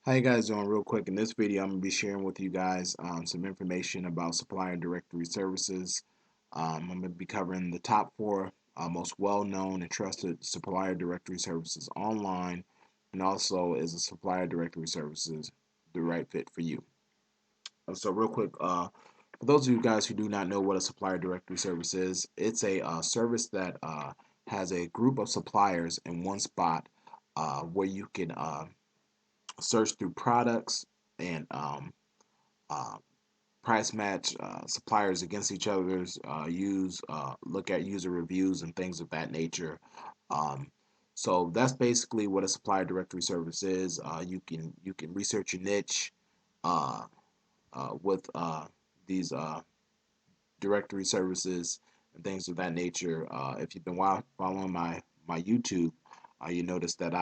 How you guys doing? Real quick, in this video, I'm going to be sharing with you guys some information about supplier directory services. I'm going to be covering the top four most well-known and trusted supplier directory services online, and also is a supplier directory services the right fit for you. So real quick, for those of you guys who do not know what a supplier directory service is, it's a service that has a group of suppliers in one spot where you can search through products and uh, price match suppliers against each other's use look at user reviews and things of that nature. um, so that's basically what a supplier directory service is. You can research your niche uh, with these directory services and things of that nature. If you've been following my YouTube, you notice that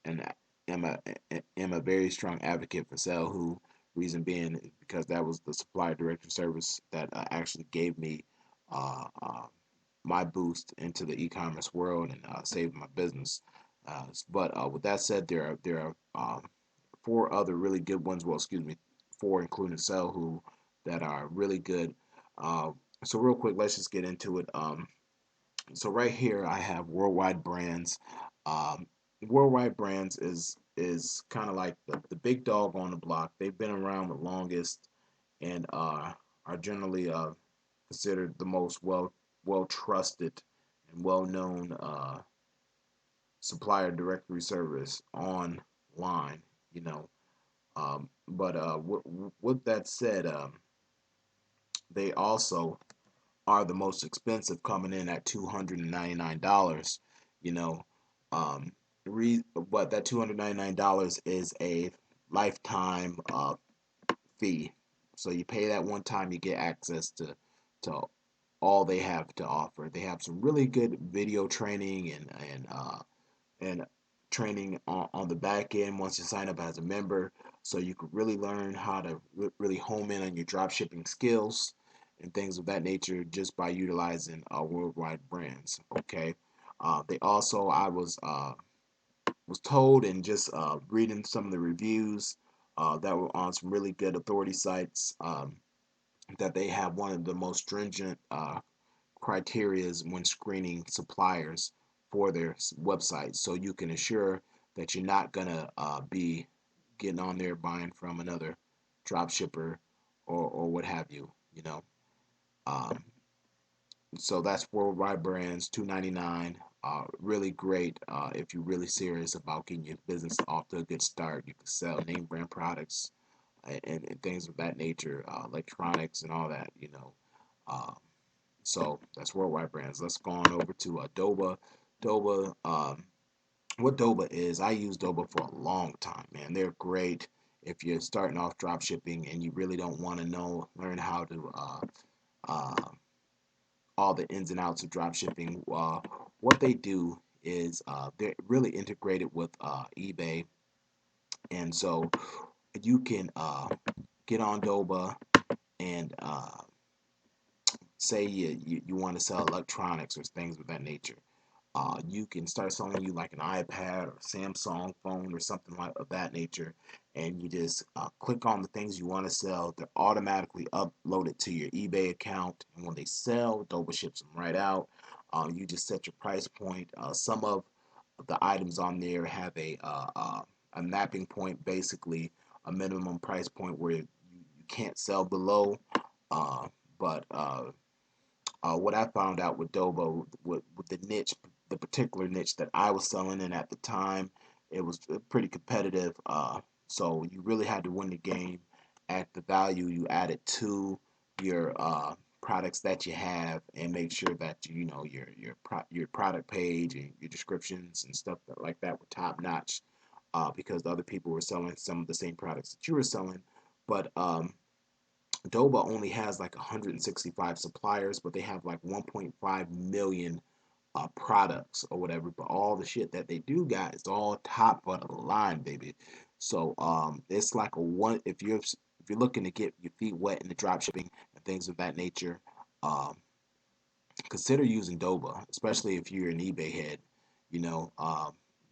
and am a very strong advocate for Salehoo. Reason being is because that was the supplier directory service that actually gave me uh, uh, my boost into the e-commerce world and saved my business. But with that said, there are four other really good ones. Well, excuse me, four including Salehoo that are really good. Uh, so real quick, let's just get into it. So right here, I have Worldwide Brands. Um, Worldwide Brands is kind of like the big dog on the block. They've been around the longest and are generally considered the most well trusted and well known supplier directory service online. You know, but with that said, they also are the most expensive, coming in at $299. You know, um, but that $299 is a lifetime fee. So you pay that one time, you get access to all they have to offer. They have some really good video training and training on the back end once you sign up as a member, so you could really learn how to really home in on your drop shipping skills and things of that nature just by utilizing worldwide brands. Okay. They also, I was told and just reading some of the reviews that were on some really good authority sites, that they have one of the most stringent criterias when screening suppliers for their website, so you can assure that you're not gonna be getting on there buying from another drop shipper or what have you. You know, um, so that's Worldwide Brands, $299. Really great if you're really serious about getting your business off to a good start. You can sell name brand products and things of that nature, electronics and all that. You know, uh, so that's Worldwide Brands. Let's go on over to Doba. Doba, what Doba is, I use Doba for a long time, man. They're great if you're starting off drop shipping and you really don't want to learn how to uh, all the ins and outs of drop shipping. What they do is they're really integrated with eBay, and so you can get on Doba and say you want to sell electronics or things of that nature. You can start selling you like an iPad or Samsung phone or something like of that nature, and you just click on the things you want to sell. They're automatically uploaded to your eBay account, and when they sell, Doba ships them right out. You just set your price point. Some of the items on there have a mapping point, basically a minimum price point where you can't sell below. Uh, but what I found out with Dobo, with the niche, the particular niche that I was selling in at the time, it was pretty competitive. So you really had to win the game at the value you added to your products that you have, and make sure that your product page and your descriptions and stuff like that were top notch. Because the other people were selling some of the same products that you were selling, but Doba only has like 165 suppliers, but they have like 1.5 million products or whatever. But all the shit that they do got is all top of the line, baby. So it's like a one if you're looking to get your feet wet in the drop shipping and things of that nature, um, consider using Doba, especially if you're an eBay head. You know,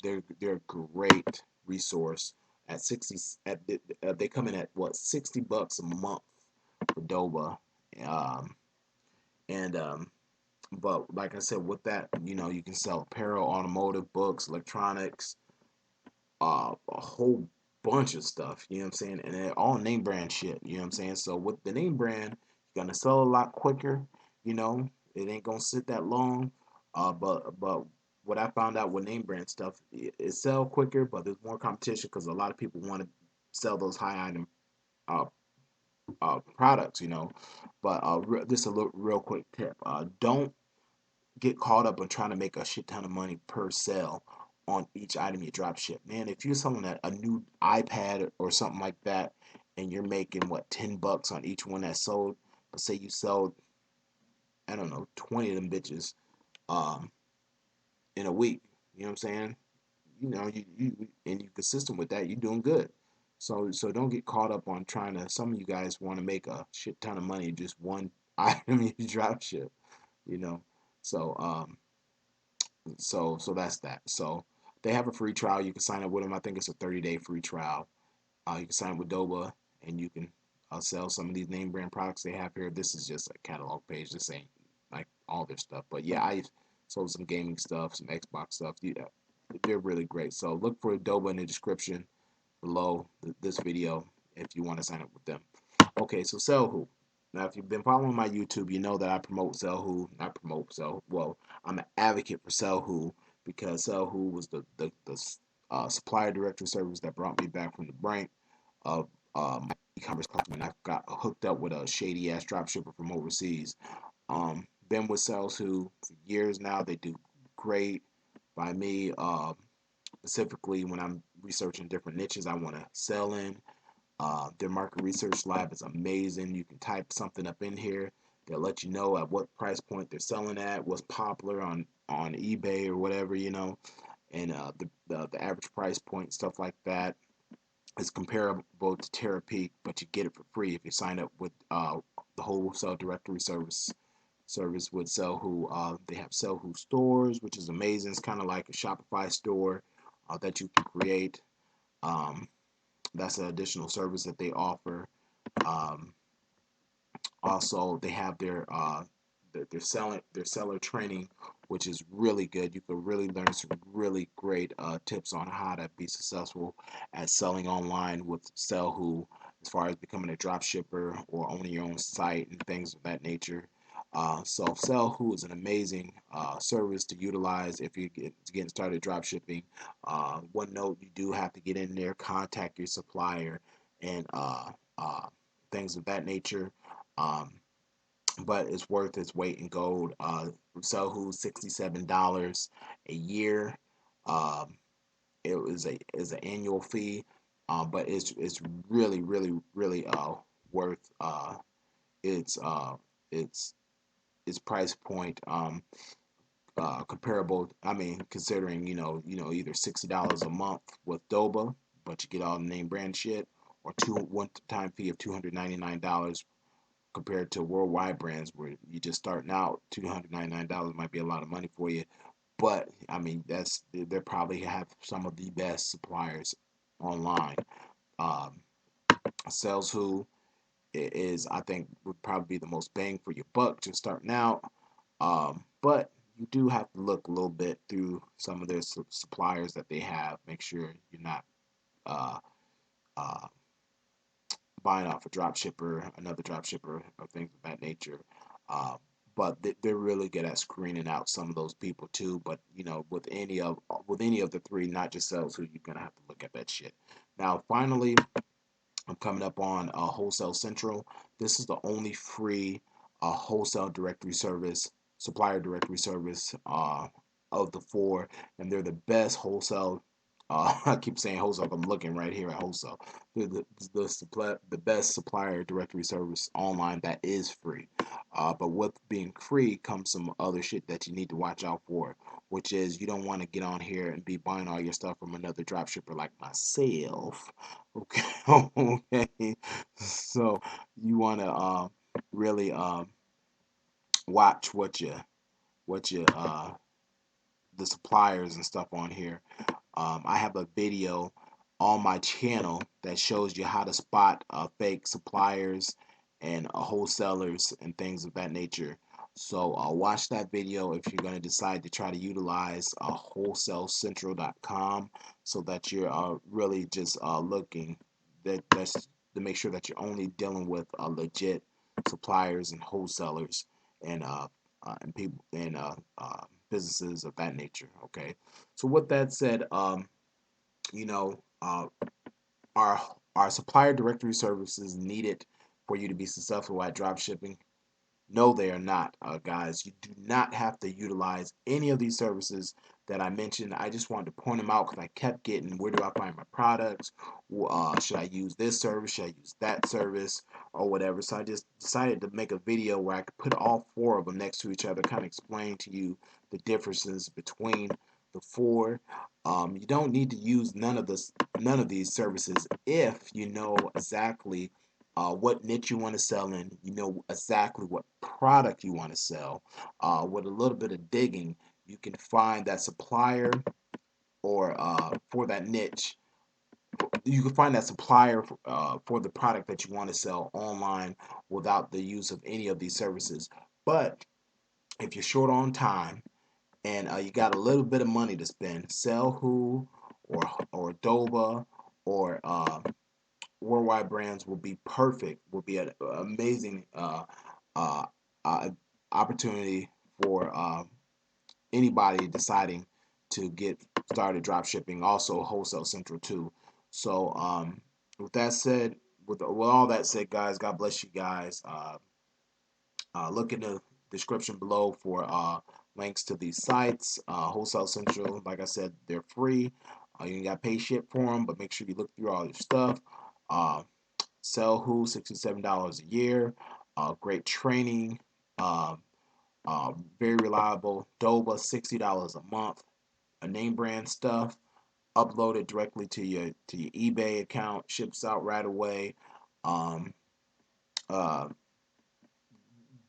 they're a great resource at 60 they come in at what, $60 a month for Doba. Um, and But like I said, with that, you can sell apparel, automotive, books, electronics, a whole bunch of stuff. You know what I'm saying? And they're all name brand shit. You know what I'm saying? So with the name brand, you're gonna sell a lot quicker. You know, it ain't gonna sit that long. But what I found out with name brand stuff, it sell quicker, but there's more competition because a lot of people want to sell those high item uh, products. But just a real quick tip: don't get caught up on trying to make a shit ton of money per sale on each item you drop ship. Man, if you're selling a new iPad or something like that, and you're making what, $10 on each one that's sold, but say you sell, I don't know, 20 of them bitches um in a week. You know what I'm saying? And you're consistent with that, you're doing good. So don't get caught up on trying to. Some of you guys want to make a shit ton of money just one item you drop ship. You know, so so that's that. So they have a free trial. You can sign up with them. I think it's a 30-day free trial. You can sign up with Doba, and you can sell some of these name brand products they have here. This is just a catalog page. This ain't like all their stuff. But yeah, I sold some gaming stuff, some Xbox stuff. Yeah, they're really great. So look for Doba in the description below this video if you want to sign up with them. Okay, so Salehoo. Now, if you've been following my YouTube, you know that I promote Salehoo. Not promote Salehoo. Well, I'm an advocate for Salehoo because Salehoo was the supplier directory service that brought me back from the brink of my e-commerce platform. I got hooked up with a shady ass dropshipper from overseas. Been with Salehoo for years now. They do great by me. Specifically, when I'm researching different niches I want to sell in. Their market research lab is amazing. You can type something up in here. They'll let you know at what price point they're selling at, what's popular on eBay or whatever, and the average price point, stuff like that. Is comparable to Terapeak, but you get it for free if you sign up with the wholesale directory service with Salehoo. They have Salehoo stores, which is amazing. It's kind of like a Shopify store that you can create. Um, that's an additional service that they offer. Um, Also, they have their seller training, which is really good. You can really learn some really great tips on how to be successful at selling online with Salehoo, as far as becoming a drop shipper or owning your own site and things of that nature. So Salehoo is an amazing service to utilize if you're getting started drop shipping. One note: you do have to get in there, contact your supplier, and things of that nature. Um, but it's worth its weight in gold. Salehoo, $67 a year. Um, it was an annual fee, but it's really really worth its its its price point. Comparable. I mean, considering either $60 a month with Doba, but you get all the name brand shit, or one time fee of $299 compared to worldwide brands where you're just starting out. $299 might be a lot of money for you, but I mean they probably have some of the best suppliers online. Um, Saleswho is, I think, would probably be the most bang for your buck just starting out. But you do have to look a little bit through some of their suppliers that they have. Make sure you're not uh, uh, buying off a drop shipper, another drop shipper, or things of that nature. Uh, but they're really good at screening out some of those people too. But with any of the three, not just sales, who you're gonna have to look at that shit. Now, finally, I'm coming up on Wholesale Central. This is the only free wholesale directory service, supplier directory service of the four, and they're the best wholesale. I keep saying wholesale. I'm looking right here at wholesale. They're the best supplier directory service online that is free. But with being free comes some other shit that you need to watch out for, which is you don't want to get on here and be buying all your stuff from another dropshipper like myself. Okay, okay. So you want to really watch what you the suppliers and stuff on here. I have a video on my channel that shows you how to spot fake suppliers and wholesalers and things of that nature. So watch that video if you're going to decide to try to utilize wholesalecentral.com, so that you're really just looking that's to make sure that you're only dealing with legit suppliers and wholesalers and people and businesses of that nature. Okay, so with that said, you know, are supplier directory services needed for you to be successful at drop shipping? No, they are not, guys. You do not have to utilize any of these services that I mentioned. I just wanted to point them out because I kept getting, where do I find my products? Should I use this service? Should I use that service? Or whatever. So I just decided to make a video where I could put all four of them next to each other, kind of explain to you the differences between the four. You don't need to use none of these services if you know exactly what niche you want to sell in, you know exactly what product you want to sell. With a little bit of digging, you can find that supplier or for that niche. You can find that supplier for the product that you want to sell online without the use of any of these services. But if you're short on time and you got a little bit of money to spend, Salehoo or Doba or worldwide brands will be perfect, will be an amazing uh, uh, opportunity for anybody deciding to get started drop shipping. Also, Wholesale Central too. So, with that said, with all that said, guys, God bless you guys. Look in the description below for links to these sites. Wholesale Central, like I said, they're free. You got to pay shit for them, but make sure you look through all your stuff. Uh, Salehoo, $67 a year. Great training. Um, very reliable. Doba, $60 a month. A name brand stuff. Uploaded directly to your eBay account. Ships out right away. Um, uh,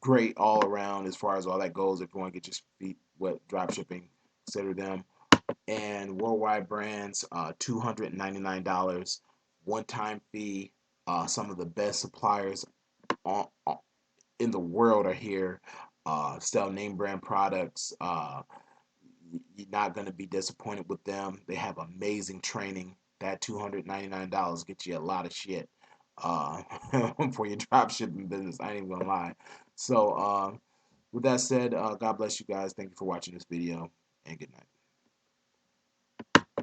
Great all around as far as all that goes. If you want to get your feet wet drop shipping, consider them. And worldwide brands, $299 one-time fee. Some of the best suppliers on, in the world are here. Sell name brand products. You're not going to be disappointed with them. They have amazing training. That $299 gets you a lot of shit uh, for your drop shipping business. I ain't even gonna lie. So with that said, God bless you guys. Thank you for watching this video, and good night.